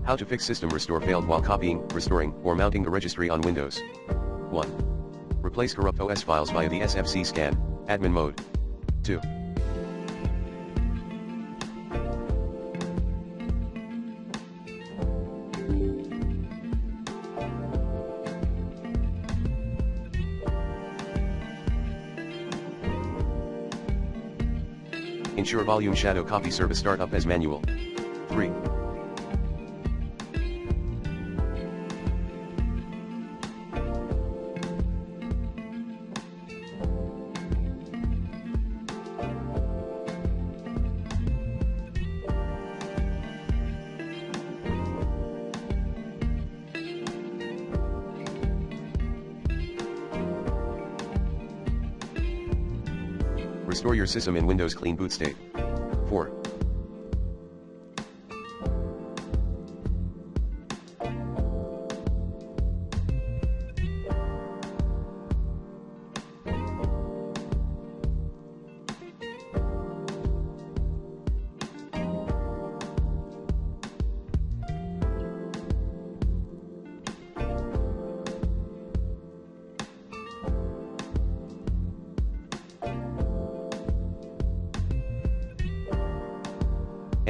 How to fix system restore failed while copying, restoring, or mounting the registry on Windows. 1. Replace corrupt OS files via the SFC scan, admin mode. 2. Ensure volume shadow copy service startup as manual. 3. Restore your system in Windows clean boot state. 4.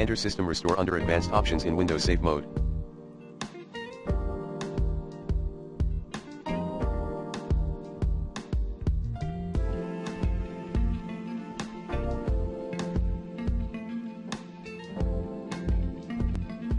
Enter System Restore under Advanced Options in Windows Safe Mode.